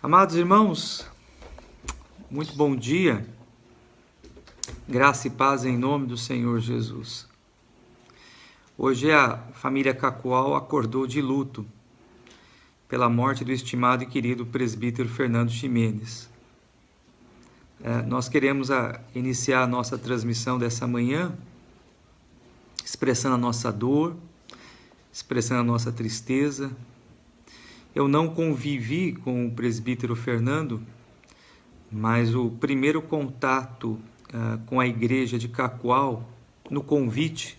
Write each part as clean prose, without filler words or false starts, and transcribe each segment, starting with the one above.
Amados irmãos, muito bom dia, graça e paz em nome do Senhor Jesus. Hoje a família Cacoal acordou de luto pela morte do estimado e querido presbítero Fernando Ximenes. Nós queremos iniciar a nossa transmissão dessa manhã expressando a nossa dor, expressando a nossa tristeza. Eu não convivi com o presbítero Fernando, mas o primeiro contato com a igreja de Cacoal, no convite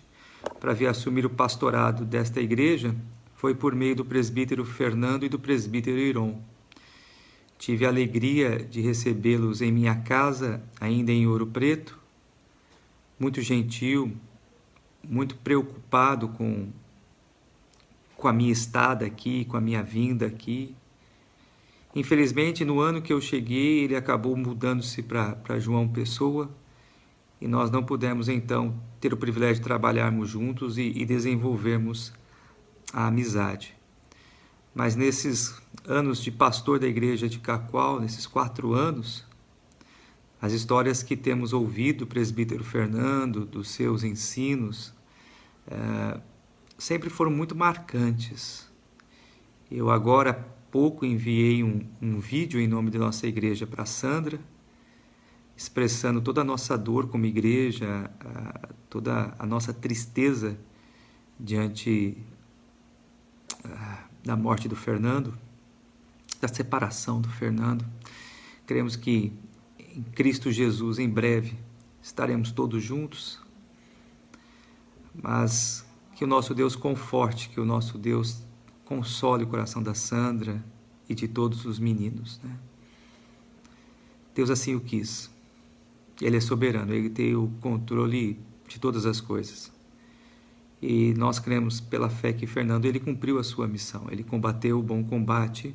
para vir assumir o pastorado desta igreja, foi por meio do presbítero Fernando e do presbítero Iron. Tive a alegria de recebê-los em minha casa, ainda em Ouro Preto, muito gentil, muito preocupado com a minha estada aqui, com a minha vinda aqui. Infelizmente, no ano que eu cheguei, ele acabou mudando-se para João Pessoa e nós não pudemos, então, ter o privilégio de trabalharmos juntos e desenvolvermos a amizade. Mas nesses anos de pastor da igreja de Cacoal, nesses 4 anos, as histórias que temos ouvido do presbítero Fernando, dos seus ensinos, sempre foram muito marcantes. Eu agora há pouco enviei um vídeo em nome da nossa igreja para a Sandra, expressando toda a nossa dor como igreja, toda a nossa tristeza diante da morte do Fernando, da separação do Fernando. Cremos que em Cristo Jesus, em breve, estaremos todos juntos, mas que o nosso Deus conforte, que o nosso Deus console o coração da Sandra e de todos os meninos, né? Deus assim o quis. Ele é soberano, Ele tem o controle de todas as coisas. E nós cremos pela fé que Fernando, ele cumpriu a sua missão. Ele combateu o bom combate.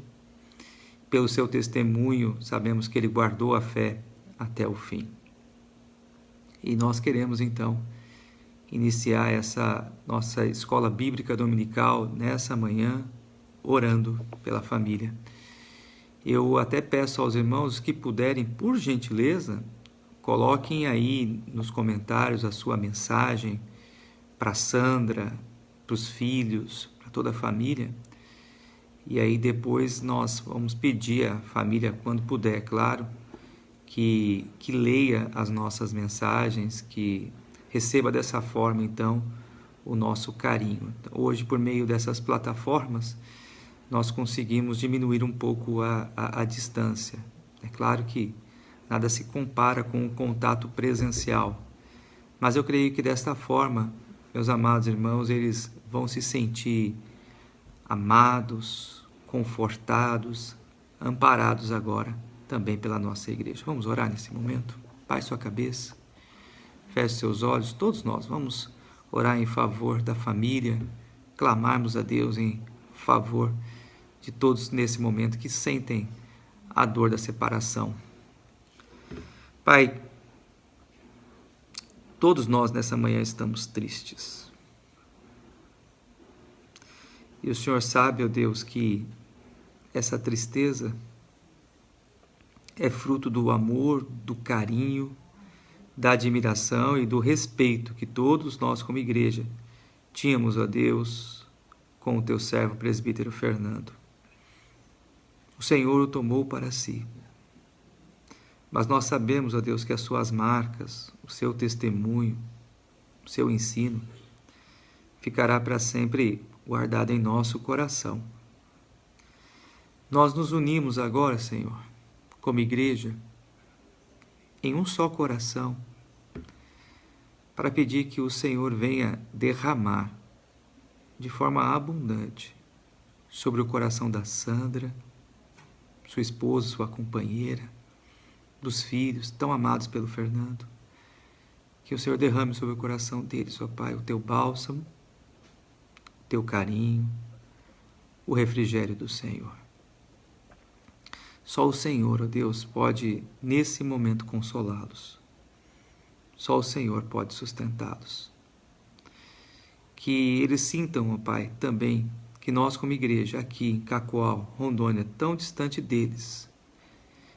Pelo seu testemunho, sabemos que ele guardou a fé até o fim. E nós queremos, então, iniciar essa nossa escola bíblica dominical nessa manhã, orando pela família. Eu até peço aos irmãos que puderem, por gentileza, coloquem aí nos comentários a sua mensagem para Sandra, para os filhos, para toda a família. E aí depois nós vamos pedir à família, quando puder, claro, que leia as nossas mensagens, que receba dessa forma, então, o nosso carinho. Hoje, por meio dessas plataformas, nós conseguimos diminuir um pouco a distância. É claro que nada se compara com o contato presencial, mas eu creio que desta forma, meus amados irmãos, eles vão se sentir amados, confortados, amparados agora também pela nossa igreja. Vamos orar nesse momento? Baixe sua cabeça. Feche seus olhos, todos nós vamos orar em favor da família, clamarmos a Deus em favor de todos nesse momento que sentem a dor da separação. Pai, todos nós nessa manhã estamos tristes. E o Senhor sabe, ó Deus, que essa tristeza é fruto do amor, do carinho, da admiração e do respeito que todos nós como igreja tínhamos, ó Deus, com o teu servo presbítero Fernando. O Senhor o tomou para si. Mas nós sabemos, ó Deus, que as suas marcas, o seu testemunho, o seu ensino, ficará para sempre guardado em nosso coração. Nós nos unimos agora, Senhor, como igreja, em um só coração, para pedir que o Senhor venha derramar de forma abundante sobre o coração da Sandra, sua esposa, sua companheira, dos filhos tão amados pelo Fernando. Que o Senhor derrame sobre o coração deles, ó Pai, o teu bálsamo, o teu carinho, o refrigério do Senhor. Só o Senhor, ó Deus, pode nesse momento consolá-los. Só o Senhor pode sustentá-los. Que eles sintam, ó Pai, também que nós como igreja aqui em Cacoal, Rondônia, tão distante deles,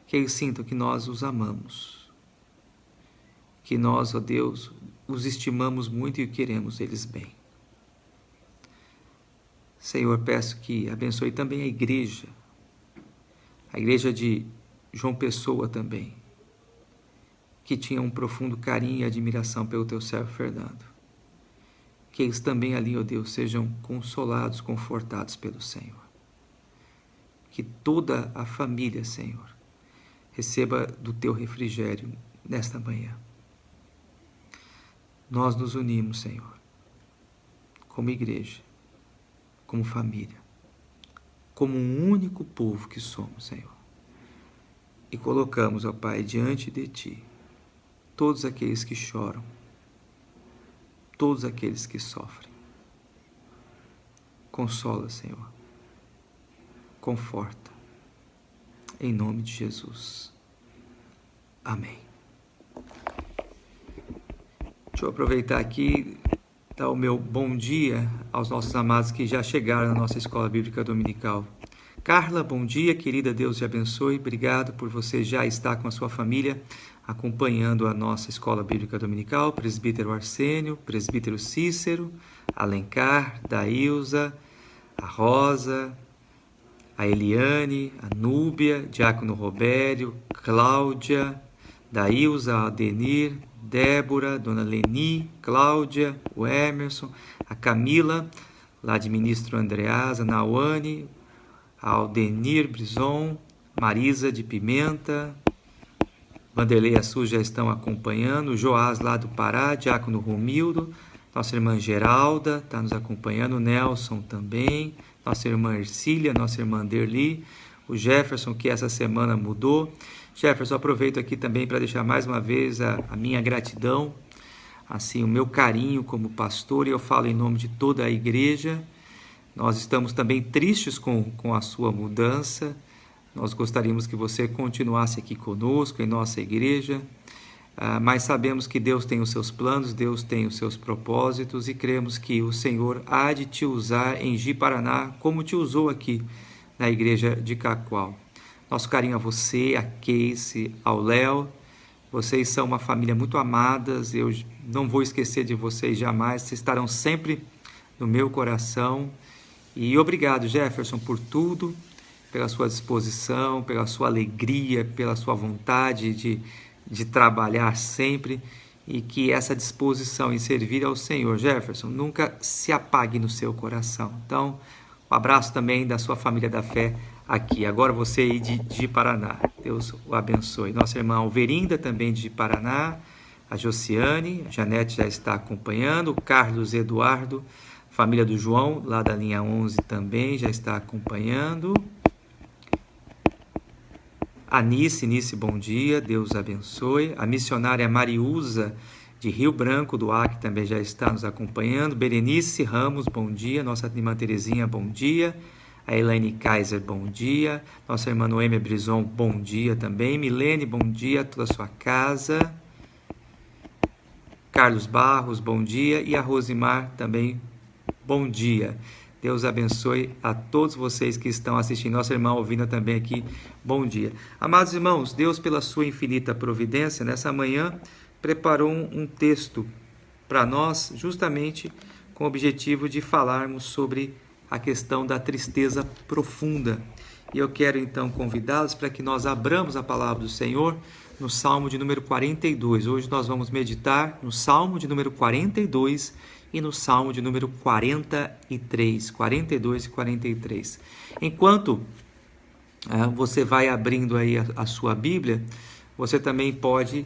que eles sintam que nós os amamos, que nós, ó Deus, os estimamos muito e queremos eles bem. Senhor, peço que abençoe também a igreja de João Pessoa também, que tinha um profundo carinho e admiração pelo teu servo Fernando. Que eles também ali, ó Deus, sejam consolados, confortados pelo Senhor. Que toda a família, Senhor, receba do teu refrigério nesta manhã. Nós nos unimos, Senhor, como igreja, como família, como um único povo que somos, Senhor. E colocamos, ó Pai, diante de Ti, todos aqueles que choram, todos aqueles que sofrem. Consola, Senhor. Conforta. Em nome de Jesus. Amém. Deixa eu aproveitar aqui, dar o meu bom dia aos nossos amados que já chegaram na nossa Escola Bíblica Dominical. Carla, bom dia, querida, Deus te abençoe. Obrigado por você já estar com a sua família acompanhando a nossa Escola Bíblica Dominical. Presbítero Arsênio, presbítero Cícero, Alencar, Daílza, a Rosa, a Eliane, a Núbia, Diácono Robério, Cláudia, Daílza, Adenir, Débora, Dona Leni, Cláudia, o Emerson, a Camila, lá de Ministro Andreasa, Nauane, a Aldenir Brison, Marisa de Pimenta, Vanderlei e Assu já estão acompanhando, o Joás lá do Pará, Diácono Romildo, nossa irmã Geralda está nos acompanhando, o Nelson também, nossa irmã Ercília, nossa irmã Derli, o Jefferson que essa semana mudou. Jefferson, aproveito aqui também para deixar mais uma vez a minha gratidão, assim, o meu carinho como pastor, e eu falo em nome de toda a igreja. Nós estamos também tristes com a sua mudança. Nós gostaríamos que você continuasse aqui conosco, em nossa igreja, mas sabemos que Deus tem os seus planos, Deus tem os seus propósitos, e cremos que o Senhor há de te usar em Ji-Paraná, como te usou aqui na igreja de Cacoal. Nosso carinho a você, a Casey, ao Léo. Vocês são uma família muito amadas, eu não vou esquecer de vocês jamais, vocês estarão sempre no meu coração. E obrigado, Jefferson, por tudo, pela sua disposição, pela sua alegria, pela sua vontade de trabalhar sempre, e que essa disposição em servir ao Senhor, Jefferson, nunca se apague no seu coração. Então, um abraço também da sua família da fé aqui. Agora você aí de Paraná. Deus o abençoe. Nossa irmã Alverinda também de Paraná, a Josiane, a Janete já está acompanhando, o Carlos Eduardo, família do João, lá da linha 11 também já está acompanhando. A Nice, bom dia, Deus abençoe. A missionária Mariusa, de Rio Branco, do Acre, também já está nos acompanhando. Berenice Ramos, bom dia. Nossa irmã Terezinha, bom dia. A Elaine Kaiser, bom dia. Nossa irmã Noêmia Brison, bom dia também. Milene, bom dia a toda a sua casa. Carlos Barros, bom dia. E a Rosimar também, bom dia. Deus abençoe a todos vocês que estão assistindo. Nossa irmã Alvina também aqui, bom dia. Amados irmãos, Deus, pela sua infinita providência, nessa manhã preparou um texto para nós, justamente com o objetivo de falarmos sobre a questão da tristeza profunda. E eu quero então convidá-los para que nós abramos a palavra do Senhor no Salmo de número 42. Hoje nós vamos meditar no Salmo de número 42 e no Salmo de número 43, 42 e 43. Enquanto você vai abrindo aí a sua Bíblia, você também pode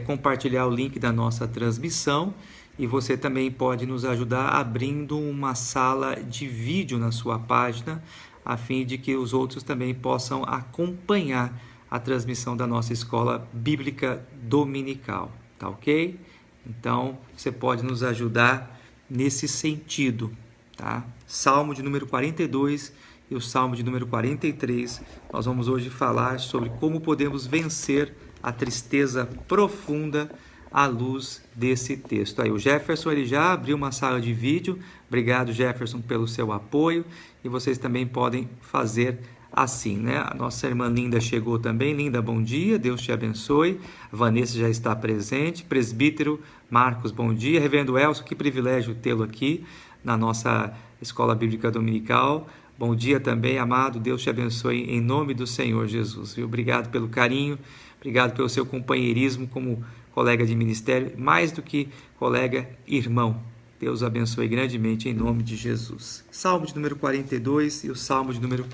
compartilhar o link da nossa transmissão, e você também pode nos ajudar abrindo uma sala de vídeo na sua página, a fim de que os outros também possam acompanhar a transmissão da nossa Escola Bíblica Dominical, tá ok? Então, você pode nos ajudar nesse sentido, tá? Salmo de número 42 e o Salmo de número 43, nós vamos hoje falar sobre como podemos vencer a tristeza profunda à luz desse texto. Aí o Jefferson, ele já abriu uma sala de vídeo. Obrigado, Jefferson, pelo seu apoio, e vocês também podem fazer assim, né? A nossa irmã Linda chegou também. Linda, bom dia, Deus te abençoe. A Vanessa já está presente. Presbítero Marcos, bom dia. Reverendo Elcio, que privilégio tê-lo aqui na nossa Escola Bíblica Dominical. Bom dia também, amado. Deus te abençoe em nome do Senhor Jesus. Viu? Obrigado pelo carinho, obrigado pelo seu companheirismo como colega de ministério, mais do que colega, irmão. Deus abençoe grandemente em nome de Jesus. Salmo de número 42 e o Salmo de número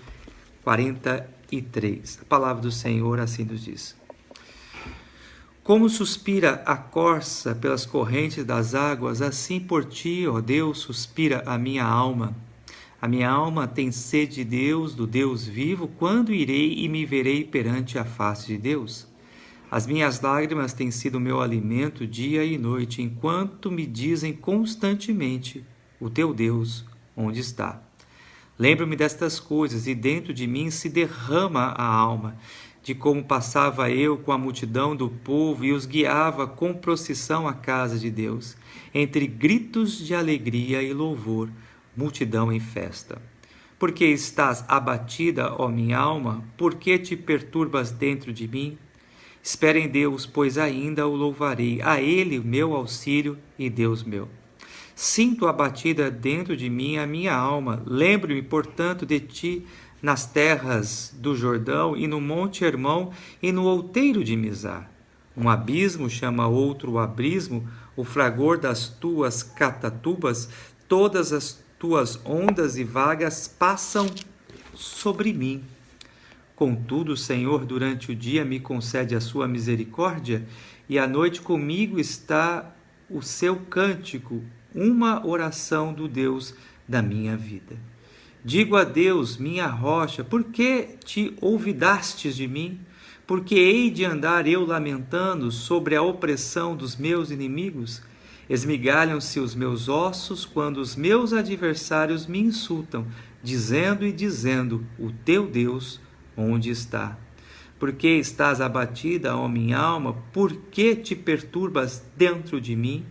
43. A palavra do Senhor assim nos diz: Como suspira a corça pelas correntes das águas, assim por ti, ó Deus, suspira a minha alma. A minha alma tem sede de Deus, do Deus vivo. Quando irei e me verei perante a face de Deus? As minhas lágrimas têm sido meu alimento dia e noite, enquanto me dizem constantemente: o teu Deus, onde está? Lembro-me destas coisas e dentro de mim se derrama a alma, de como passava eu com a multidão do povo e os guiava com procissão à casa de Deus, entre gritos de alegria e louvor, multidão em festa. Por que estás abatida, ó minha alma? Por que te perturbas dentro de mim? Espera em Deus, pois ainda o louvarei, a Ele meu auxílio e Deus meu. Sinto abatida dentro de mim a minha alma. Lembro-me, portanto, de ti nas terras do Jordão e no Monte Hermão e no outeiro de Mizar. Um abismo chama outro abismo, o fragor das tuas catatubas, todas as tuas ondas e vagas passam sobre mim. Contudo, o Senhor, durante o dia me concede a sua misericórdia, e à noite comigo está o seu cântico, uma oração do Deus da minha vida. Digo a Deus, minha rocha, por que te olvidastes de mim? Por que hei de andar eu lamentando sobre a opressão dos meus inimigos? Esmigalham-se os meus ossos quando os meus adversários me insultam, dizendo e dizendo: o teu Deus onde está? Por que estás abatida, ó minha alma? Por que te perturbas dentro de mim?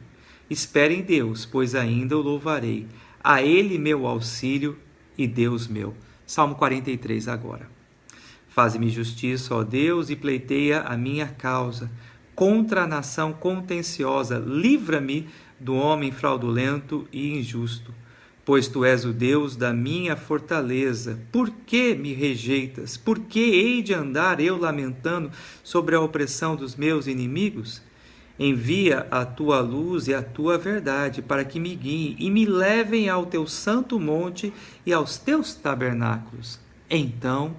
Espere em Deus, pois ainda o louvarei. A Ele meu auxílio e Deus meu. Salmo 43 agora. Faze-me justiça, ó Deus, e pleiteia a minha causa. Contra a nação contenciosa, livra-me do homem fraudulento e injusto. Pois tu és o Deus da minha fortaleza. Por que me rejeitas? Por que hei de andar eu lamentando sobre a opressão dos meus inimigos? Envia a tua luz e a tua verdade para que me guiem e me levem ao teu santo monte e aos teus tabernáculos. Então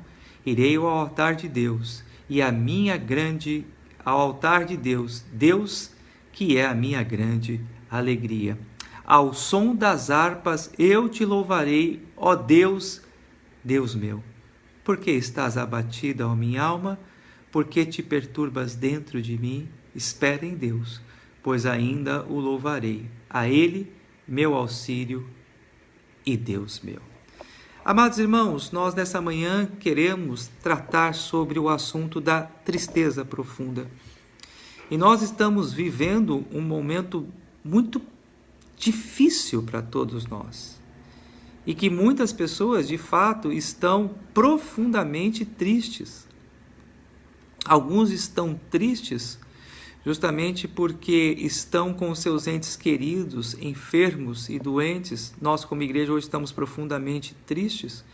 irei ao altar de Deus e ao altar de Deus, Deus que é a minha grande alegria. Ao som das harpas eu te louvarei, ó Deus, Deus meu. Por que estás abatida, ó minha alma? Por que te perturbas dentro de mim? Espera em Deus, pois ainda o louvarei. A Ele, meu auxílio e Deus meu. Amados irmãos, nós nessa manhã queremos tratar sobre o assunto da tristeza profunda. E nós estamos vivendo um momento muito difícil para todos nós. E que muitas pessoas, de fato, estão profundamente tristes. Alguns estão tristes justamente porque estão com seus entes queridos, enfermos e doentes. Nós, como igreja, hoje estamos profundamente tristes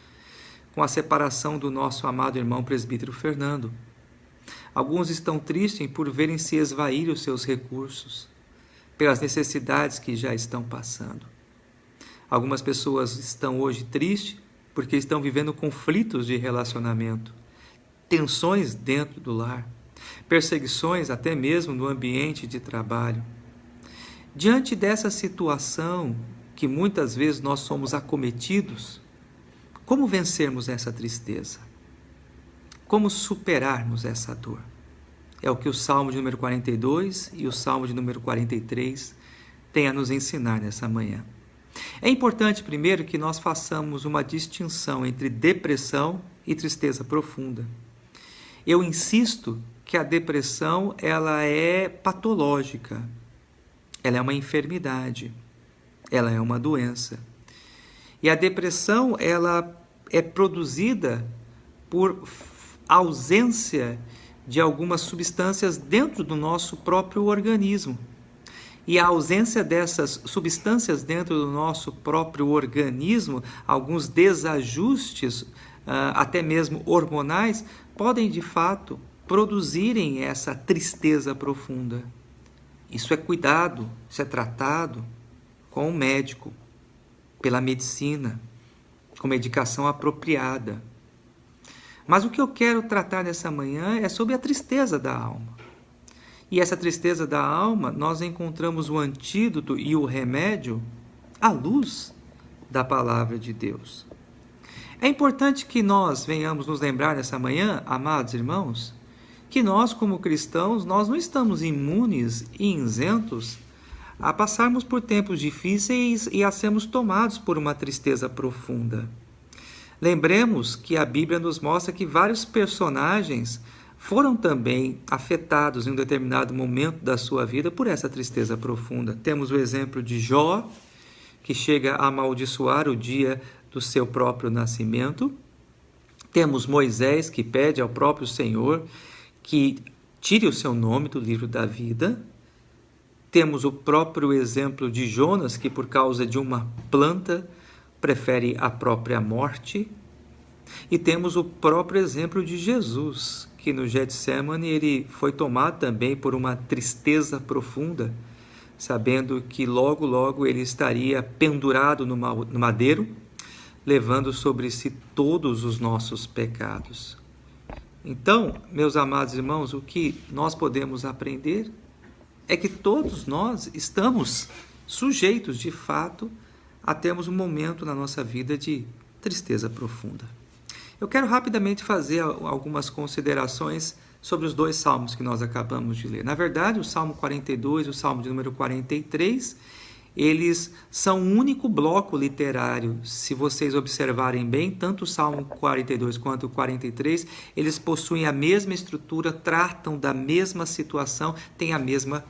com a separação do nosso amado irmão presbítero Fernando. Alguns estão tristes por verem se esvair os seus recursos, pelas necessidades que já estão passando. Algumas pessoas estão hoje tristes porque estão vivendo conflitos de relacionamento, tensões dentro do lar, perseguições até mesmo no ambiente de trabalho. Diante dessa situação que muitas vezes nós somos acometidos, como vencermos essa tristeza? Como superarmos essa dor? É o que o Salmo de número 42 e o Salmo de número 43 têm a nos ensinar nessa manhã. É importante, primeiro, que nós façamos uma distinção entre depressão e tristeza profunda. Eu insisto que a depressão ela é patológica, ela é uma enfermidade, ela é uma doença. E a depressão ela é produzida por ausência de algumas substâncias dentro do nosso próprio organismo. E a ausência dessas substâncias dentro do nosso próprio organismo, alguns desajustes, até mesmo hormonais, podem de fato produzirem essa tristeza profunda. Isso é cuidado, isso é tratado com o médico, pela medicina, com medicação apropriada. Mas o que eu quero tratar nessa manhã é sobre a tristeza da alma. E essa tristeza da alma, nós encontramos o antídoto e o remédio à luz da palavra de Deus. É importante que nós venhamos nos lembrar nessa manhã, amados irmãos, que nós como cristãos, nós não estamos imunes e isentos a passarmos por tempos difíceis e a sermos tomados por uma tristeza profunda. Lembremos que a Bíblia nos mostra que vários personagens foram também afetados em um determinado momento da sua vida por essa tristeza profunda. Temos o exemplo de Jó, que chega a amaldiçoar o dia do seu próprio nascimento. Temos Moisés, que pede ao próprio Senhor que tire o seu nome do livro da vida. Temos o próprio exemplo de Jonas, que por causa de uma planta prefere a própria morte. E temos o próprio exemplo de Jesus, que no Getsemane ele foi tomado também por uma tristeza profunda, sabendo que logo, logo ele estaria pendurado no madeiro, levando sobre si todos os nossos pecados. Então, meus amados irmãos, o que nós podemos aprender é que todos nós estamos sujeitos, de fato, a termos um momento na nossa vida de tristeza profunda. Eu quero rapidamente fazer algumas considerações sobre os dois salmos que nós acabamos de ler. Na verdade, o Salmo 42 e o Salmo de número 43, eles são um único bloco literário. Se vocês observarem bem, tanto o Salmo 42 quanto o 43, eles possuem a mesma estrutura, tratam da mesma situação, têm a mesma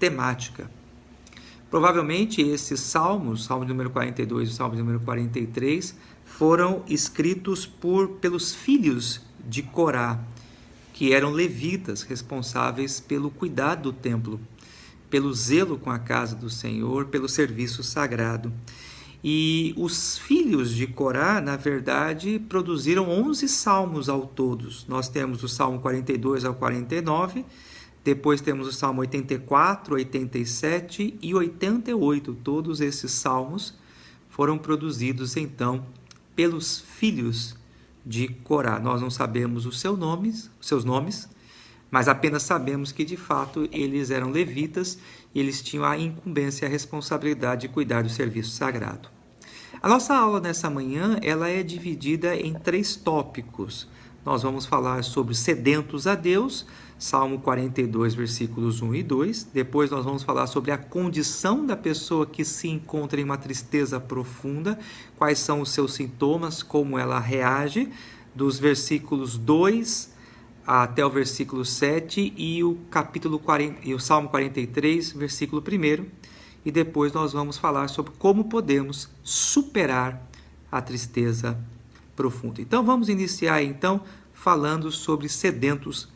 temática. Provavelmente esses salmos, Salmo de número 42 e o Salmo de número 43, foram escritos pelos filhos de Corá, que eram levitas, responsáveis pelo cuidado do templo, pelo zelo com a casa do Senhor, pelo serviço sagrado. E os filhos de Corá, na verdade, produziram 11 salmos ao todo. Nós temos o Salmo 42 ao 49, depois temos o Salmo 84, 87 e 88. Todos esses salmos foram produzidos, então, pelos filhos de Corá. Nós não sabemos os seus nomes, mas apenas sabemos que, de fato, eles eram levitas e eles tinham a incumbência e a responsabilidade de cuidar do serviço sagrado. A nossa aula nessa manhã, ela é dividida em 3 tópicos. Nós vamos falar sobre sedentos a Deus, Salmo 42, versículos 1 e 2. Depois nós vamos falar sobre a condição da pessoa que se encontra em uma tristeza profunda, quais são os seus sintomas, como ela reage, dos versículos 2 até o versículo 7 e o Salmo 43, versículo 1. E depois nós vamos falar sobre como podemos superar a tristeza profunda. Então vamos iniciar falando sobre sedentos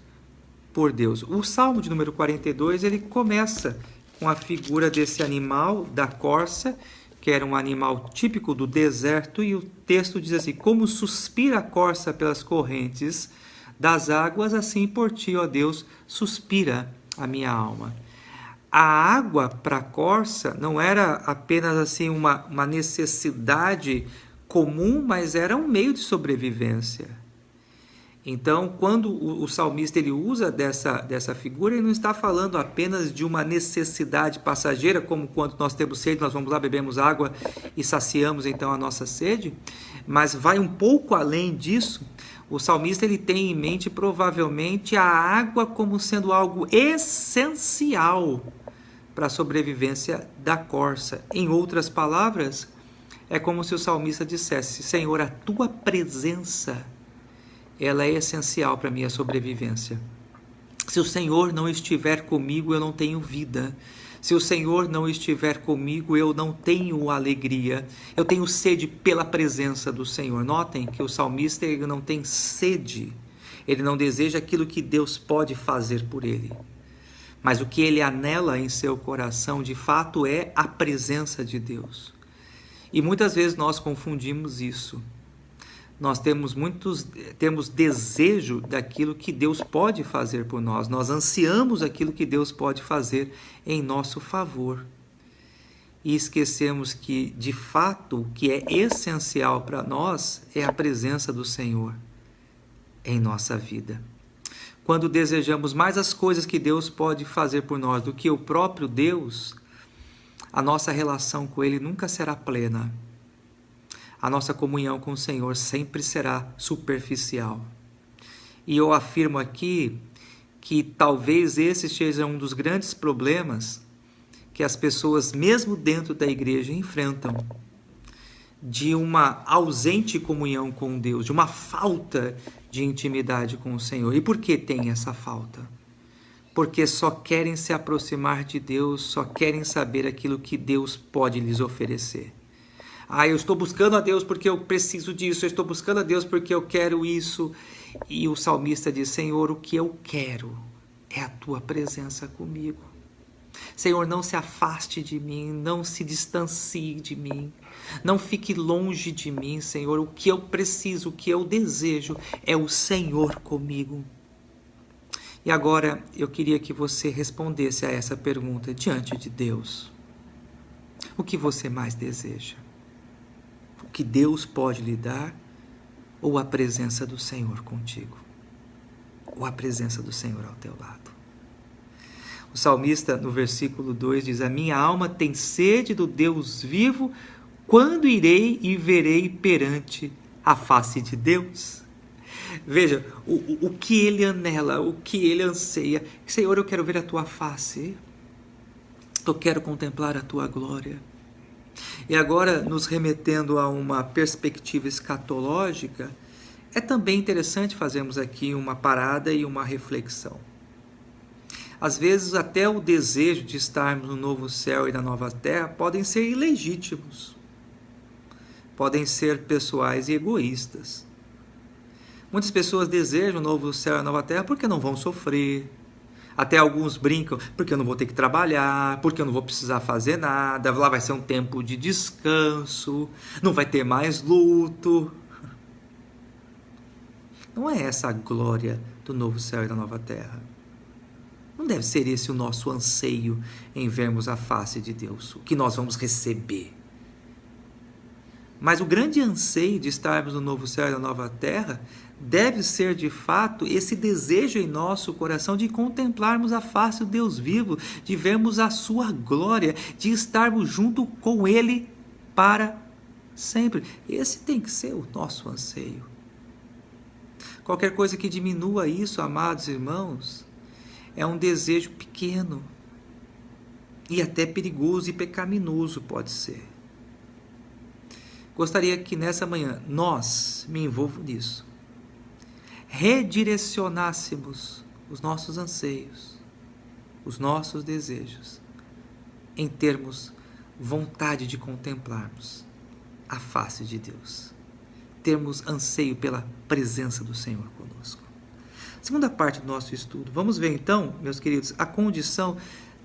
por Deus. O Salmo de número 42, ele começa com a figura desse animal, da corça, que era um animal típico do deserto, e o texto diz assim: como suspira a corça pelas correntes das águas, assim por ti, ó Deus, suspira a minha alma. A água para a corça não era apenas assim uma necessidade comum, mas era um meio de sobrevivência. Então, quando o salmista ele usa dessa figura, ele não está falando apenas de uma necessidade passageira, como quando nós temos sede, nós vamos lá, bebemos água e saciamos então a nossa sede, mas vai um pouco além disso. O salmista ele tem em mente provavelmente a água como sendo algo essencial para a sobrevivência da corça. Em outras palavras, é como se o salmista dissesse: Senhor, a tua presença ela é essencial para a minha sobrevivência. Se o Senhor não estiver comigo, eu não tenho vida. Se o Senhor não estiver comigo, eu não tenho alegria, eu tenho sede pela presença do Senhor. Notem que o salmista ele não tem sede, ele não deseja aquilo que Deus pode fazer por ele. Mas o que ele anela em seu coração, de fato, é a presença de Deus. E muitas vezes nós confundimos isso. Nós temos desejo daquilo que Deus pode fazer por nós. Nós ansiamos aquilo que Deus pode fazer em nosso favor. E esquecemos que, de fato, o que é essencial para nós é a presença do Senhor em nossa vida. Quando desejamos mais as coisas que Deus pode fazer por nós do que o próprio Deus, a nossa relação com Ele nunca será plena. A nossa comunhão com o Senhor sempre será superficial. E eu afirmo aqui que talvez esse seja um dos grandes problemas que as pessoas, mesmo dentro da igreja, enfrentam. De uma ausente comunhão com Deus, de uma falta de intimidade com o Senhor. E por que tem essa falta? Porque só querem se aproximar de Deus, só querem saber aquilo que Deus pode lhes oferecer. Eu estou buscando a Deus porque eu preciso disso, eu estou buscando a Deus porque eu quero isso. E o salmista diz: Senhor, o que eu quero é a tua presença comigo. Senhor, não se afaste de mim, não se distancie de mim, não fique longe de mim, Senhor. O que eu preciso, o que eu desejo é o Senhor comigo. E agora eu queria que você respondesse a essa pergunta diante de Deus. O que você mais deseja? O que Deus pode lhe dar ou a presença do Senhor contigo? Ou a presença do Senhor ao teu lado? O salmista, no versículo 2, diz: a minha alma tem sede do Deus vivo, quando irei e verei perante a face de Deus? Veja, o que ele anela, o que ele anseia. Senhor, eu quero ver a tua face, eu quero contemplar a tua glória. E agora, nos remetendo a uma perspectiva escatológica, é também interessante fazermos aqui uma parada e uma reflexão. Às vezes até o desejo de estarmos no novo céu e na nova terra podem ser ilegítimos, podem ser pessoais e egoístas. Muitas pessoas desejam o novo céu e a nova terra porque não vão sofrer. Até alguns brincam: porque eu não vou ter que trabalhar, porque eu não vou precisar fazer nada, lá vai ser um tempo de descanso, não vai ter mais luto. Não é essa a glória do novo céu e da nova terra. Não deve ser esse o nosso anseio em vermos a face de Deus, o que nós vamos receber. Mas o grande anseio de estarmos no novo céu e na nova terra deve ser, de fato, esse desejo em nosso coração de contemplarmos a face do Deus vivo, de vermos a sua glória, de estarmos junto com Ele para sempre. Esse tem que ser o nosso anseio. Qualquer coisa que diminua isso, amados irmãos, é um desejo pequeno e até perigoso e pecaminoso pode ser. Gostaria que nessa manhã nós, me envolvo nisso, redirecionássemos os nossos anseios, os nossos desejos, em termos vontade de contemplarmos a face de Deus, termos anseio pela presença do Senhor conosco. Segunda parte do nosso estudo, vamos ver então, meus queridos, a condição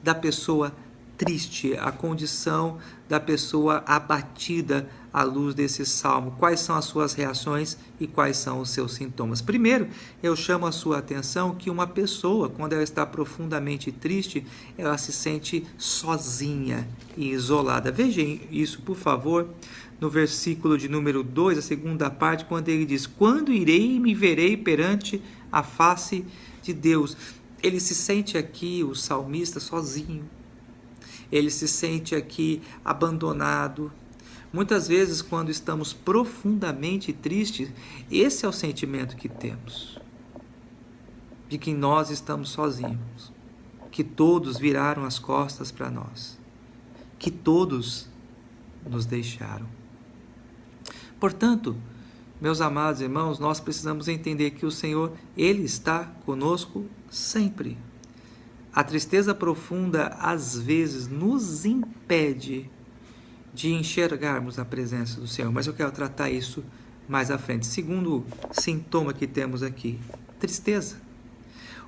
da pessoa triste, a condição da pessoa abatida à luz desse salmo. Quais são as suas reações e quais são os seus sintomas? Primeiro, eu chamo a sua atenção que uma pessoa, quando ela está profundamente triste, ela se sente sozinha e isolada. Vejam isso, por favor, no versículo de número 2, a segunda parte, quando ele diz: quando irei e me verei perante a face de Deus. Ele se sente aqui, o salmista, sozinho. Ele se sente aqui abandonado. Muitas vezes, quando estamos profundamente tristes, esse é o sentimento que temos, de que nós estamos sozinhos, que todos viraram as costas para nós, que todos nos deixaram. Portanto, meus amados irmãos, nós precisamos entender que o Senhor, Ele está conosco sempre. A tristeza profunda, às vezes, nos impede de enxergarmos a presença do Senhor, mas eu quero tratar isso mais à frente. Segundo sintoma que temos aqui, tristeza.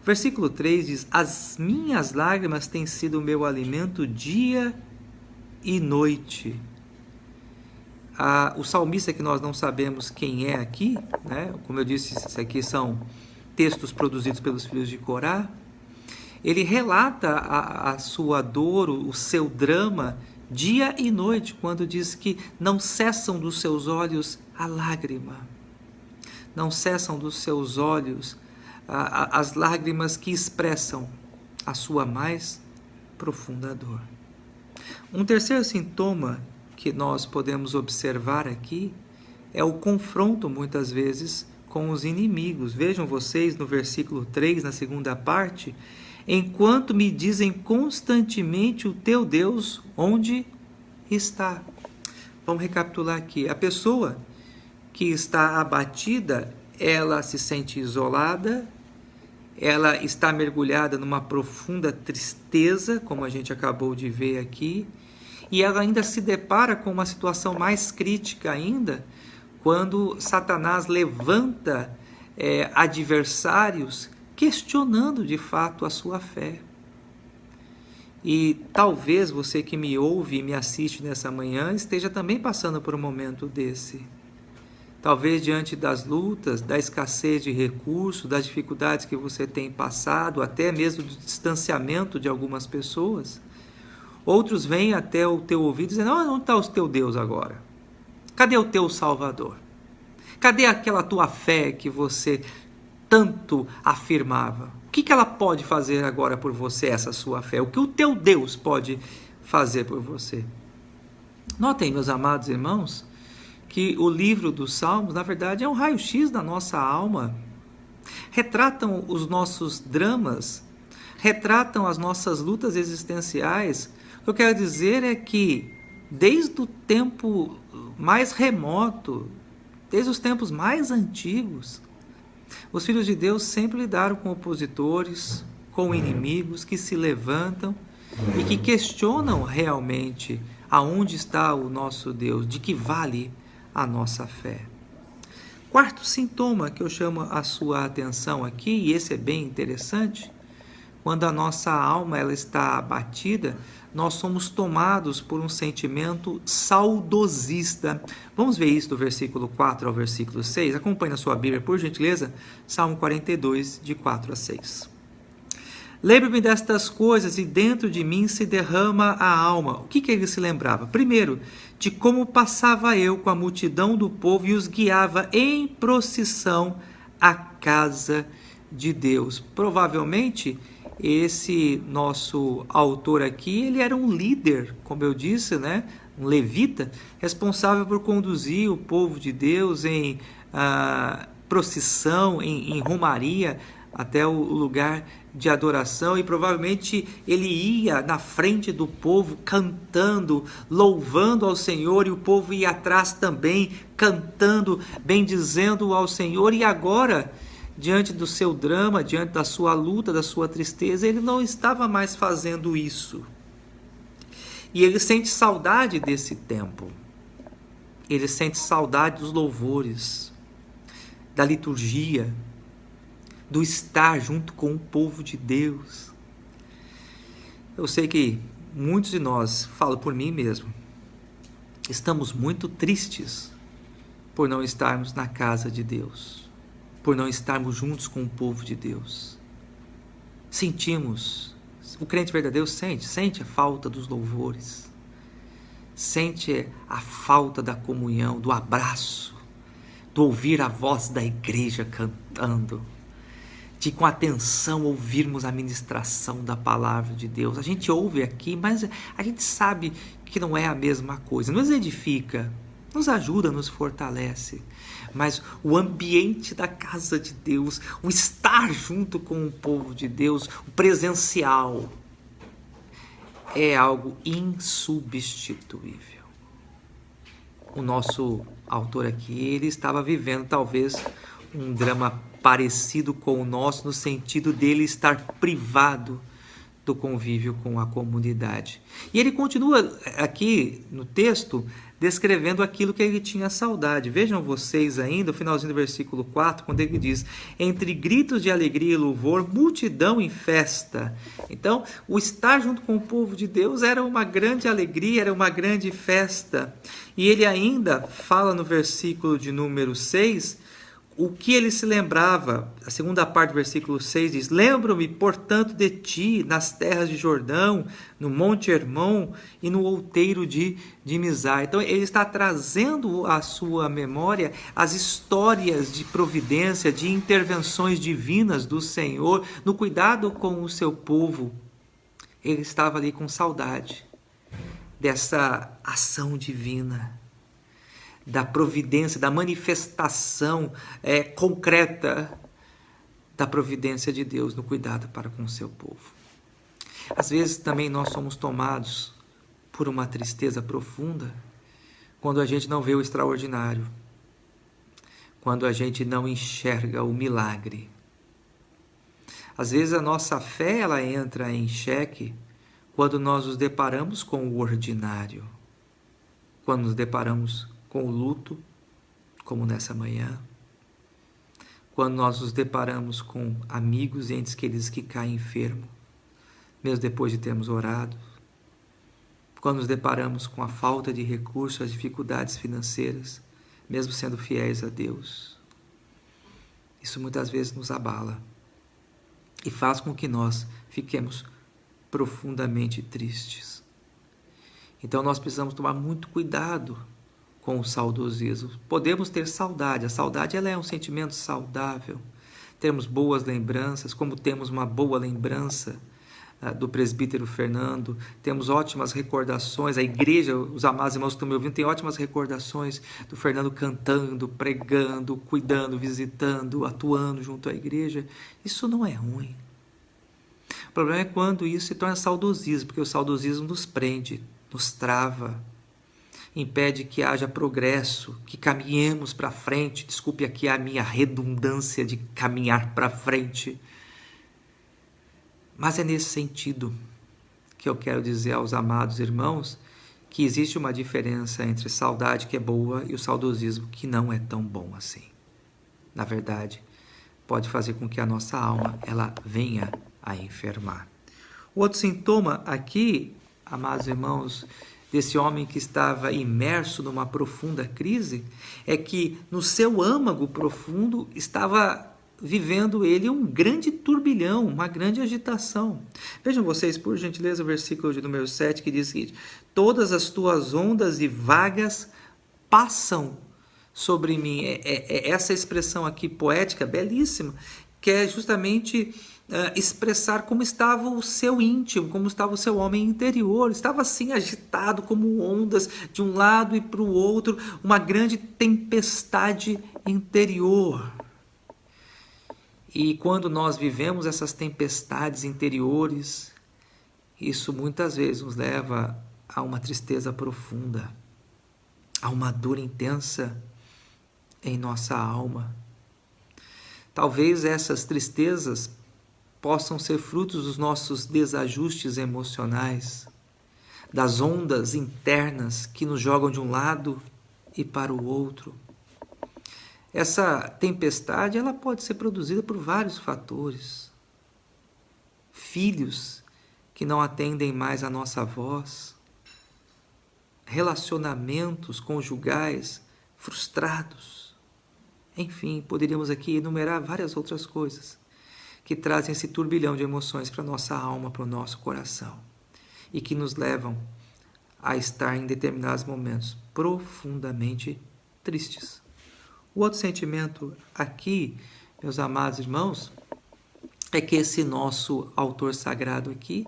O versículo 3 diz: as minhas lágrimas têm sido o meu alimento dia e noite. O salmista, que nós não sabemos quem é aqui, né? Como eu disse, isso aqui são textos produzidos pelos filhos de Corá. Ele relata a sua dor, o seu drama, dia e noite, quando diz que não cessam dos seus olhos a lágrima. Não cessam dos seus olhos as lágrimas que expressam a sua mais profunda dor. Um terceiro sintoma que nós podemos observar aqui é o confronto, muitas vezes, com os inimigos. Vejam vocês no versículo 3, na segunda parte: enquanto me dizem constantemente o teu Deus, onde está? Vamos recapitular aqui. A pessoa que está abatida, ela se sente isolada, ela está mergulhada numa profunda tristeza, como a gente acabou de ver aqui, e ela ainda se depara com uma situação mais crítica ainda, quando Satanás levanta adversários questionando de fato a sua fé. E talvez você que me ouve e me assiste nessa manhã esteja também passando por um momento desse. Talvez diante das lutas, da escassez de recursos, das dificuldades que você tem passado, até mesmo do distanciamento de algumas pessoas, outros vêm até o teu ouvido dizendo: onde está o teu Deus agora? Cadê o teu Salvador? Cadê aquela tua fé que você tanto afirmava? O que ela pode fazer agora por você, essa sua fé? O que o teu Deus pode fazer por você? Notem, meus amados irmãos, que o livro dos Salmos, na verdade, é um raio-x da nossa alma. Retratam os nossos dramas, retratam as nossas lutas existenciais. O que eu quero dizer é que, desde o tempo mais remoto, desde os tempos mais antigos, os filhos de Deus sempre lidaram com opositores, com inimigos que se levantam e que questionam realmente aonde está o nosso Deus, de que vale a nossa fé. Quarto sintoma que eu chamo a sua atenção aqui, e esse é bem interessante: quando a nossa alma ela está abatida, nós somos tomados por um sentimento saudosista. Vamos ver isso do versículo 4 ao versículo 6? Acompanhe na sua Bíblia, por gentileza, Salmo 42, de 4 a 6. Lembro-me destas coisas e dentro de mim se derrama a alma. O que ele se lembrava? Primeiro, de como passava eu com a multidão do povo e os guiava em procissão à casa de Deus. Provavelmente, esse nosso autor aqui, ele era um líder, como eu disse, né? Um levita, responsável por conduzir o povo de Deus em procissão, em romaria, até o lugar de adoração, e provavelmente ele ia na frente do povo cantando, louvando ao Senhor, e o povo ia atrás também cantando, bendizendo ao Senhor. E agora, diante do seu drama, diante da sua luta, da sua tristeza, ele não estava mais fazendo isso. E ele sente saudade desse tempo. Ele sente saudade dos louvores, da liturgia, do estar junto com o povo de Deus. Eu sei que muitos de nós, falo por mim mesmo, estamos muito tristes por não estarmos na casa de Deus, por não estarmos juntos com o povo de Deus. Sentimos, o crente verdadeiro sente a falta dos louvores, sente a falta da comunhão, do abraço, do ouvir a voz da igreja cantando, de com atenção ouvirmos a ministração da palavra de Deus. A gente ouve aqui, mas a gente sabe que não é a mesma coisa. Nos edifica, nos ajuda, nos fortalece. Mas o ambiente da casa de Deus, o estar junto com o povo de Deus, o presencial, é algo insubstituível. O nosso autor aqui, ele estava vivendo talvez um drama parecido com o nosso, no sentido dele estar privado do convívio com a comunidade. E ele continua aqui no texto descrevendo aquilo que ele tinha saudade. Vejam vocês ainda o finalzinho do versículo 4, quando ele diz: entre gritos de alegria e louvor, multidão em festa. Então, o estar junto com o povo de Deus era uma grande alegria, era uma grande festa. E ele ainda fala no versículo de número 6, o que ele se lembrava. A segunda parte do versículo 6 diz: lembro-me, portanto, de ti, nas terras de Jordão, no Monte Hermon e no outeiro de Mizar. Então, ele está trazendo à sua memória as histórias de providência, de intervenções divinas do Senhor, no cuidado com o seu povo. Ele estava ali com saudade dessa ação divina, da providência, da manifestação concreta da providência de Deus no cuidado para com o seu povo. Às vezes também nós somos tomados por uma tristeza profunda quando a gente não vê o extraordinário, quando a gente não enxerga o milagre. Às vezes a nossa fé ela entra em xeque quando nós nos deparamos com o ordinário, quando nos deparamos com o luto, como nessa manhã, quando nós nos deparamos com amigos e entes queridos que caem enfermos, mesmo depois de termos orado, quando nos deparamos com a falta de recursos, as dificuldades financeiras, mesmo sendo fiéis a Deus. Isso muitas vezes nos abala e faz com que nós fiquemos profundamente tristes. Então nós precisamos tomar muito cuidado com o saudosismo. Podemos ter saudade, a saudade ela é um sentimento saudável. Temos boas lembranças, como temos uma boa lembrança do presbítero Fernando, temos ótimas recordações, a igreja, os amados irmãos que estão me ouvindo, tem ótimas recordações do Fernando cantando, pregando, cuidando, visitando, atuando junto à igreja. Isso não é ruim. O problema é quando isso se torna saudosismo, porque o saudosismo nos prende, nos trava, impede que haja progresso, que caminhemos para frente. Desculpe aqui a minha redundância de caminhar para frente. Mas é nesse sentido que eu quero dizer aos amados irmãos que existe uma diferença entre saudade que é boa e o saudosismo que não é tão bom assim. Na verdade, pode fazer com que a nossa alma ela venha a enfermar. O outro sintoma aqui, amados irmãos, desse homem que estava imerso numa profunda crise, é que no seu âmago profundo estava vivendo ele um grande turbilhão, uma grande agitação. Vejam vocês, por gentileza, o versículo de número 7, que diz o seguinte: todas as tuas ondas e vagas passam sobre mim. Essa expressão aqui poética, belíssima, que é justamente expressar como estava o seu íntimo, como estava o seu homem interior. Estava assim agitado como ondas de um lado e para o outro, uma grande tempestade interior. E quando nós vivemos essas tempestades interiores, isso muitas vezes nos leva a uma tristeza profunda, a uma dor intensa em nossa alma. Talvez essas tristezas possam ser frutos dos nossos desajustes emocionais, das ondas internas que nos jogam de um lado e para o outro. Essa tempestade ela pode ser produzida por vários fatores. Filhos que não atendem mais a nossa voz, relacionamentos conjugais frustrados. Enfim, poderíamos aqui enumerar várias outras coisas que trazem esse turbilhão de emoções para a nossa alma, para o nosso coração, e que nos levam a estar em determinados momentos profundamente tristes. O outro sentimento aqui, meus amados irmãos, é que esse nosso autor sagrado aqui,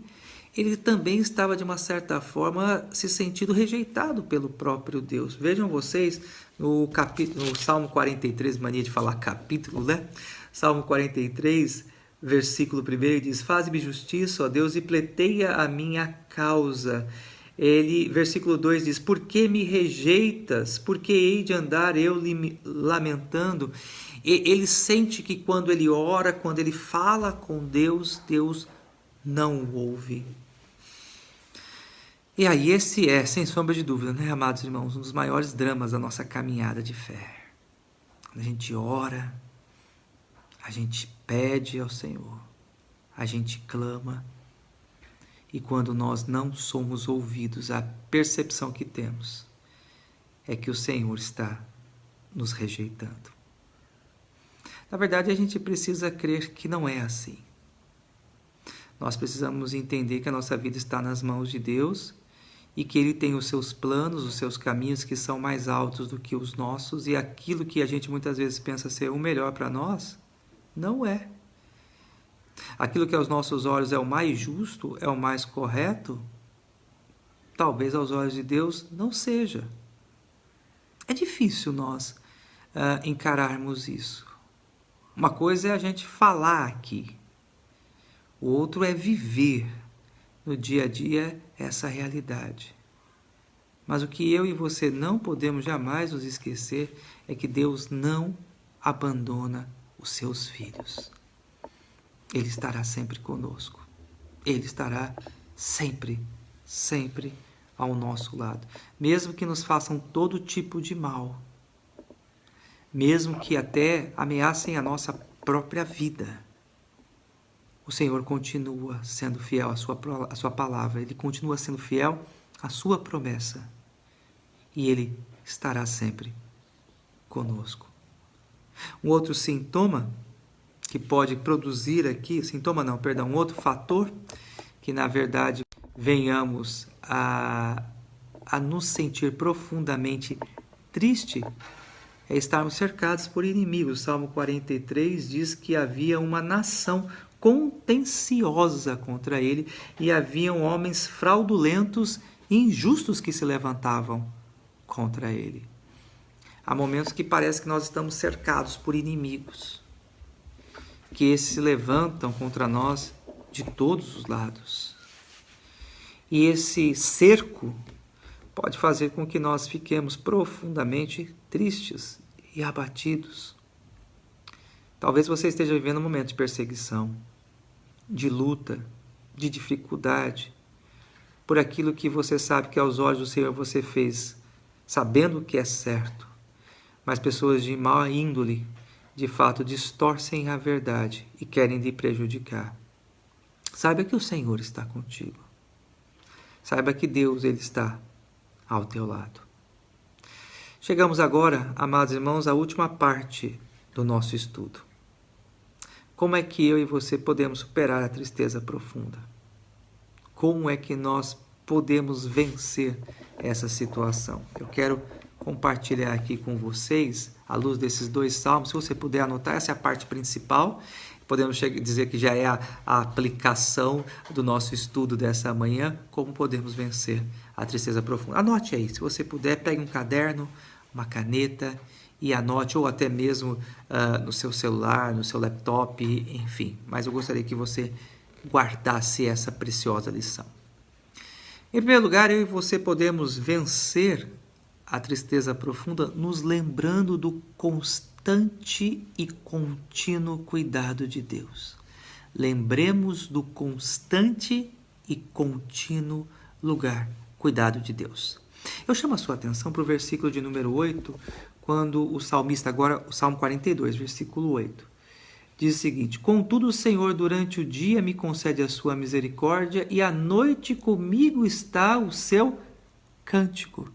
ele também estava de uma certa forma se sentindo rejeitado pelo próprio Deus. Vejam vocês no Salmo 43, mania de falar capítulo, né? Salmo 43, versículo 1 diz: faze-me justiça, ó Deus, e pleiteia a minha causa. Versículo 2 diz: por que me rejeitas? Por que hei de andar eu lamentando? Ele sente que quando ele ora, quando ele fala com Deus, Deus não o ouve. E aí esse é, sem sombra de dúvida, né, amados irmãos, um dos maiores dramas da nossa caminhada de fé. Quando a gente ora, a gente pede ao Senhor, a gente clama, e quando nós não somos ouvidos, a percepção que temos é que o Senhor está nos rejeitando. Na verdade, a gente precisa crer que não é assim. Nós precisamos entender que a nossa vida está nas mãos de Deus e que Ele tem os seus planos, os seus caminhos que são mais altos do que os nossos, e aquilo que a gente muitas vezes pensa ser o melhor para nós, não é. Aquilo que aos nossos olhos é o mais justo, é o mais correto, talvez aos olhos de Deus não seja. É difícil nós encararmos isso. Uma coisa é a gente falar aqui, o outro é viver no dia a dia essa realidade. Mas o que eu e você não podemos jamais nos esquecer é que Deus não abandona os seus filhos. Ele estará sempre conosco. Ele estará sempre, sempre ao nosso lado. Mesmo que nos façam todo tipo de mal. Mesmo que até ameacem a nossa própria vida. O Senhor continua sendo fiel à sua palavra. Ele continua sendo fiel à sua promessa. E Ele estará sempre conosco. Um outro sintoma que pode produzir aqui, um outro fator que na verdade venhamos a nos sentir profundamente triste é estarmos cercados por inimigos. O Salmo 43 diz que havia uma nação contenciosa contra ele e haviam homens fraudulentos e injustos que se levantavam contra ele. Há momentos que parece que nós estamos cercados por inimigos, que esses se levantam contra nós de todos os lados. E esse cerco pode fazer com que nós fiquemos profundamente tristes e abatidos. Talvez você esteja vivendo um momento de perseguição, de luta, de dificuldade, por aquilo que você sabe que aos olhos do Senhor você fez, sabendo que é certo. Mas pessoas de má índole, de fato, distorcem a verdade e querem lhe prejudicar. Saiba que o Senhor está contigo. Saiba que Deus, Ele está ao teu lado. Chegamos agora, amados irmãos, à última parte do nosso estudo. Como é que eu e você podemos superar a tristeza profunda? Como é que nós podemos vencer essa situação? Eu quero compartilhar aqui com vocês, à luz desses dois salmos. Se você puder anotar, essa é a parte principal. Podemos dizer que já é a aplicação do nosso estudo dessa manhã, como podemos vencer a tristeza profunda. Anote aí, se você puder, pegue um caderno, uma caneta e anote, ou até mesmo no seu celular, no seu laptop, enfim. Mas eu gostaria que você guardasse essa preciosa lição. Em primeiro lugar, eu e você podemos vencer a tristeza profunda nos lembrando do constante e contínuo cuidado de Deus. Lembremos do constante e contínuo cuidado de Deus. Eu chamo a sua atenção para o versículo de número 8, quando o salmista, agora o Salmo 42, versículo 8, diz o seguinte: contudo o Senhor durante o dia me concede a sua misericórdia e à noite comigo está o seu cântico.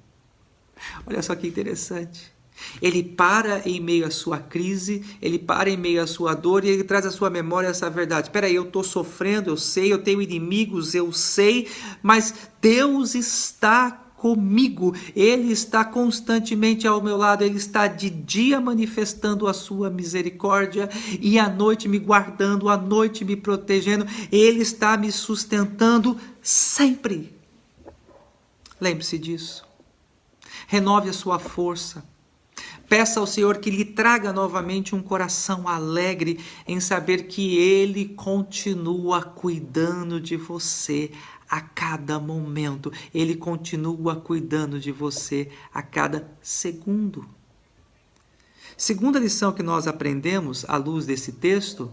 Olha só que interessante. Ele para em meio à sua crise, ele para em meio à sua dor e ele traz à sua memória essa verdade. Espera aí, eu estou sofrendo, eu sei, eu tenho inimigos, eu sei, mas Deus está comigo. Ele está constantemente ao meu lado, ele está de dia manifestando a sua misericórdia e à noite me guardando, à noite me protegendo. Ele está me sustentando sempre. Lembre-se disso. Renove a sua força. Peça ao Senhor que lhe traga novamente um coração alegre em saber que Ele continua cuidando de você a cada momento. Ele continua cuidando de você a cada segundo. Segunda lição que nós aprendemos à luz desse texto,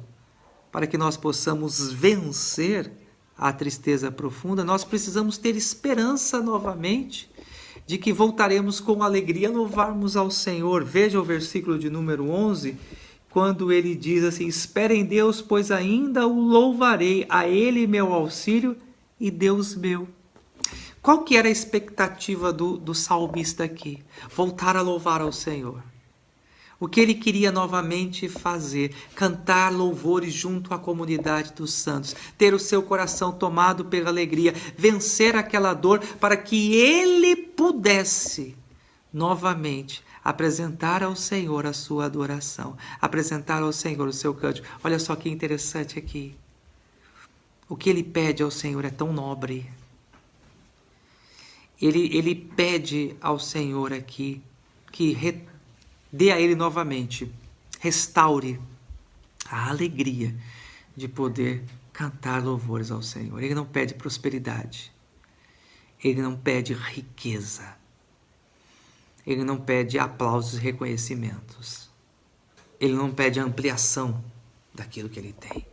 para que nós possamos vencer à tristeza profunda, nós precisamos ter esperança novamente de que voltaremos com alegria a louvarmos ao Senhor. Veja o versículo de número 11, quando ele diz assim: espere em Deus, pois ainda o louvarei, a Ele meu auxílio e Deus meu. Qual que era a expectativa do salmista aqui? Voltar a louvar ao Senhor. O que ele queria novamente fazer? Cantar louvores junto à comunidade dos santos, ter o seu coração tomado pela alegria, vencer aquela dor para que ele pudesse novamente apresentar ao Senhor a sua adoração, apresentar ao Senhor o seu cântico. Olha só que interessante aqui. O que ele pede ao Senhor é tão nobre. Ele pede ao Senhor aqui que dê a ele novamente, restaure a alegria de poder cantar louvores ao Senhor. Ele não pede prosperidade, ele não pede riqueza, ele não pede aplausos e reconhecimentos, ele não pede ampliação daquilo que ele tem,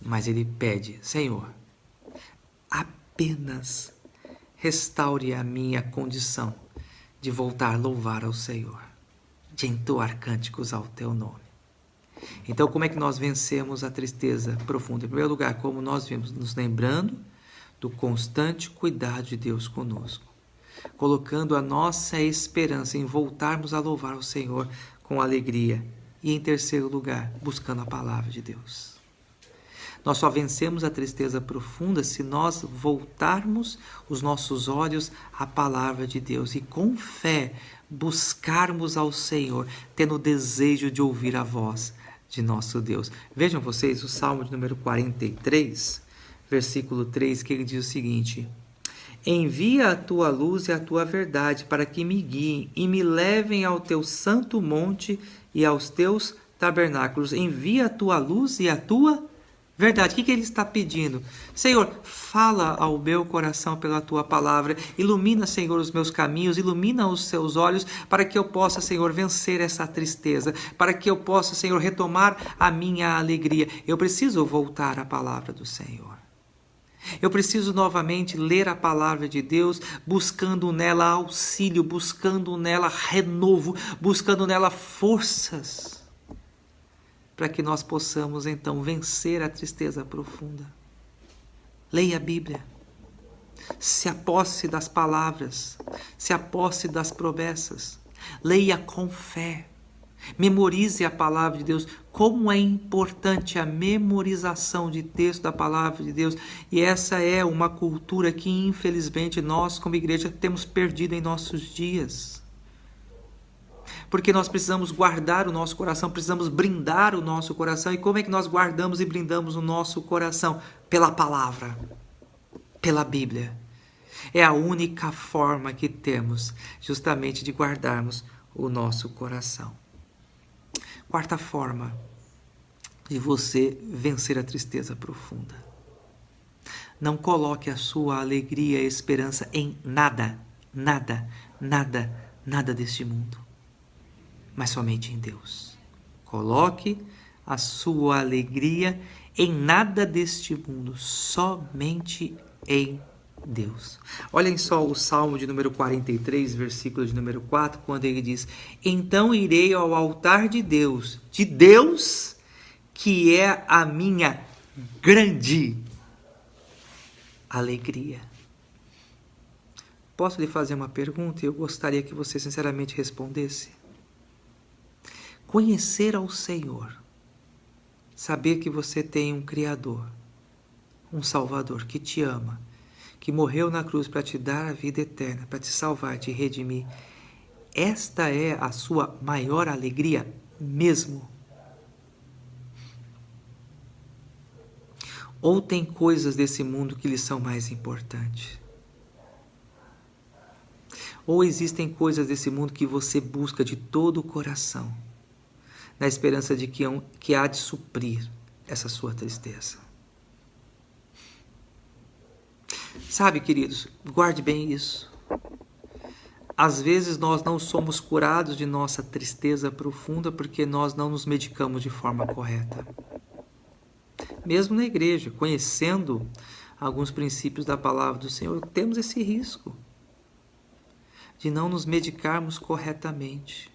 mas ele pede: Senhor, apenas restaure a minha condição de voltar a louvar ao Senhor, de entoar cânticos ao teu nome. Então, como é que nós vencemos a tristeza profunda? Em primeiro lugar, como nós vimos, nos lembrando do constante cuidado de Deus conosco, colocando a nossa esperança em voltarmos a louvar ao Senhor com alegria. E em terceiro lugar, buscando a palavra de Deus. Nós só vencemos a tristeza profunda se nós voltarmos os nossos olhos à palavra de Deus e com fé buscarmos ao Senhor, tendo o desejo de ouvir a voz de nosso Deus. Vejam vocês o Salmo de número 43, versículo 3, que ele diz o seguinte: envia a tua luz e a tua verdade para que me guiem e me levem ao teu santo monte e aos teus tabernáculos. Envia a tua luz e a tua verdade. O que ele está pedindo? Senhor, fala ao meu coração pela tua palavra. Ilumina, Senhor, os meus caminhos. Ilumina os seus olhos para que eu possa, Senhor, vencer essa tristeza. Para que eu possa, Senhor, retomar a minha alegria. Eu preciso voltar à palavra do Senhor. Eu preciso novamente ler a palavra de Deus, buscando nela auxílio, buscando nela renovo, buscando nela forças, para que nós possamos então vencer a tristeza profunda. Leia a Bíblia, se aposse das palavras, se aposse das promessas, leia com fé, memorize a palavra de Deus. Como é importante a memorização de texto da palavra de Deus, e essa é uma cultura que infelizmente nós como igreja temos perdido em nossos dias. Porque nós precisamos guardar o nosso coração, precisamos brindar o nosso coração. E como é que nós guardamos e brindamos o nosso coração? Pela palavra, pela Bíblia. É a única forma que temos justamente de guardarmos o nosso coração. Quarta forma de você vencer a tristeza profunda: não coloque a sua alegria e esperança em nada, nada, nada, nada deste mundo, mas somente em Deus. Coloque a sua alegria em nada deste mundo, somente em Deus. Olhem só o Salmo de número 43, versículo de número 4, quando ele diz: então irei ao altar de Deus que é a minha grande alegria. Posso lhe fazer uma pergunta e eu gostaria que você sinceramente respondesse? Conhecer ao Senhor, saber que você tem um Criador, um Salvador que te ama, que morreu na cruz para te dar a vida eterna, para te salvar, te redimir, esta é a sua maior alegria mesmo? Ou tem coisas desse mundo que lhe são mais importantes? Ou existem coisas desse mundo que você busca de todo o coração, na esperança de que há de suprir essa sua tristeza? Sabe, queridos, guarde bem isso. Às vezes nós não somos curados de nossa tristeza profunda porque nós não nos medicamos de forma correta. mesmo na igreja, conhecendo alguns princípios da palavra do Senhor, temos esse risco de não nos medicarmos corretamente.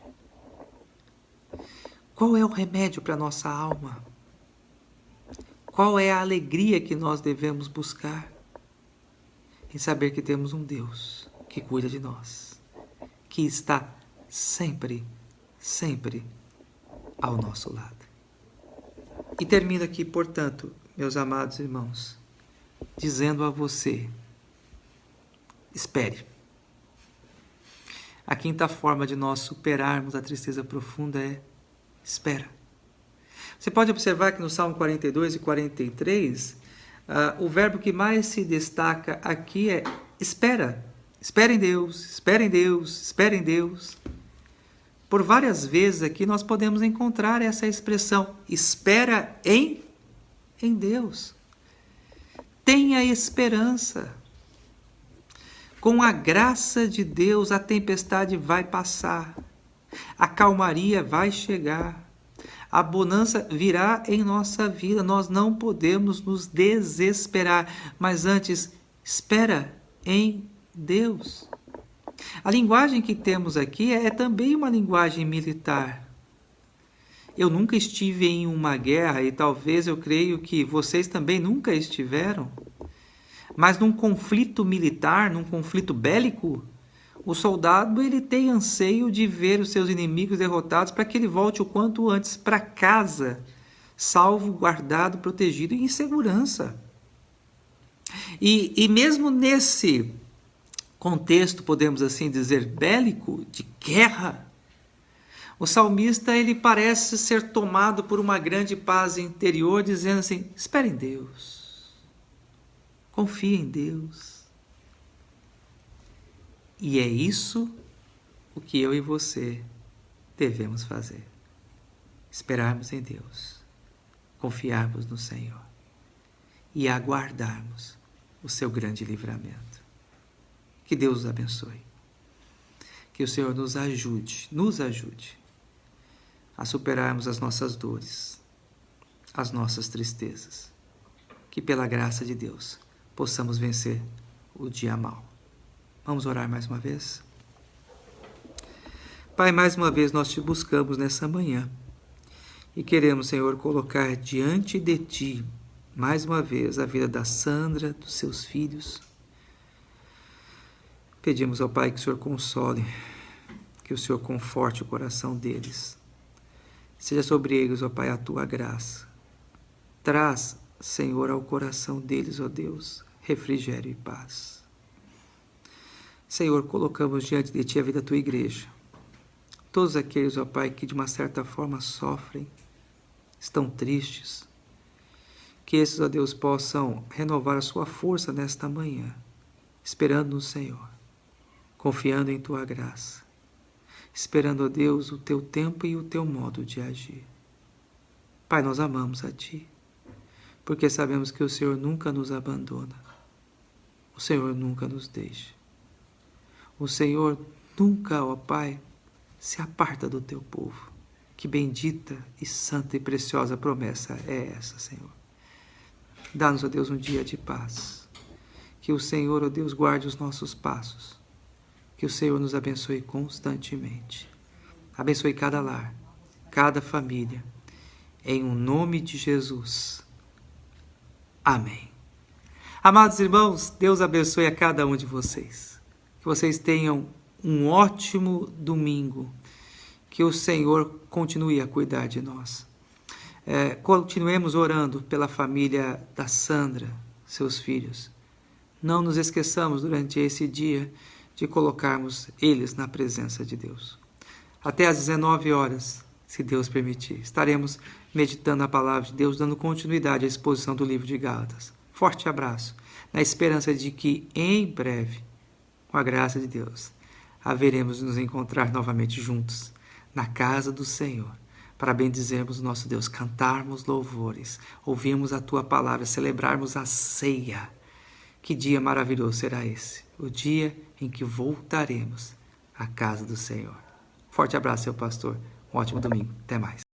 Qual é o remédio para a nossa alma? Qual é a alegria que nós devemos buscar? Em saber que temos um Deus que cuida de nós, que está sempre, sempre ao nosso lado. E termino aqui, portanto, meus amados irmãos, dizendo a você, espere. A quinta forma de nós superarmos a tristeza profunda é espera. Você pode observar que no Salmo 42 e 43, o verbo que mais se destaca aqui é espera. Espera em Deus, espera em Deus, espera em Deus. Por várias vezes aqui nós podemos encontrar essa expressão, espera em Deus. Tenha esperança. Com a graça de Deus, a tempestade vai passar. A calmaria vai chegar. A bonança virá em nossa vida. Nós não podemos nos desesperar, mas antes, espera em Deus. A linguagem que temos aqui é também uma linguagem militar. Eu nunca estive em uma guerra e talvez eu creio que vocês também nunca estiveram. Mas num conflito militar, num conflito bélico, o soldado ele tem anseio de ver os seus inimigos derrotados para que ele volte o quanto antes para casa, salvo, guardado, protegido e em segurança. E mesmo nesse contexto, podemos assim dizer, bélico, de guerra, o salmista ele parece ser tomado por uma grande paz interior, dizendo assim, espere em Deus, confie em Deus. E é isso o que eu e você devemos fazer. Esperarmos em Deus, confiarmos no Senhor e aguardarmos o seu grande livramento. Que Deus os abençoe. Que o Senhor nos ajude a superarmos as nossas dores, as nossas tristezas. Que pela graça de Deus possamos vencer o dia mau. Vamos orar mais uma vez? Pai, mais uma vez nós te buscamos nessa manhã e queremos, Senhor, colocar diante de Ti, mais uma vez, a vida da Sandra, dos seus filhos. Pedimos ao Pai que o Senhor console, que o Senhor conforte o coração deles. Seja sobre eles, ó Pai, a Tua graça. Traz, Senhor, ao coração deles, ó Deus, refrigério e paz. Senhor, colocamos diante de Ti a vida da Tua igreja. Todos aqueles, ó Pai, que de uma certa forma sofrem, estão tristes, que esses, ó Deus, possam renovar a sua força nesta manhã, esperando no Senhor, confiando em Tua graça, esperando, ó Deus, o Teu tempo e o Teu modo de agir. Pai, nós amamos a Ti, porque sabemos que o Senhor nunca nos abandona, o Senhor nunca nos deixa. O Senhor nunca, ó Pai, se aparta do Teu povo. Que bendita e santa e preciosa promessa é essa, Senhor. Dá-nos, ó Deus, um dia de paz. Que o Senhor, ó Deus, guarde os nossos passos. Que o Senhor nos abençoe constantemente. Abençoe cada lar, cada família. Em o nome de Jesus. Amém. Amados irmãos, Deus abençoe a cada um de vocês. Que vocês tenham um ótimo domingo. Que o Senhor continue a cuidar de nós. Continuemos orando pela família da Sandra, seus filhos. Não nos esqueçamos durante esse dia de colocarmos eles na presença de Deus. Até às 19 horas, se Deus permitir, estaremos meditando a palavra de Deus, dando continuidade à exposição do livro de Gálatas. Forte abraço, na esperança de que em breve, com a graça de Deus, haveremos de nos encontrar novamente juntos na casa do Senhor, para bendizermos o nosso Deus, cantarmos louvores, ouvirmos a Tua palavra, celebrarmos a ceia. Que dia maravilhoso será esse, o dia em que voltaremos à casa do Senhor. Forte abraço, seu pastor. Um ótimo domingo. Até mais.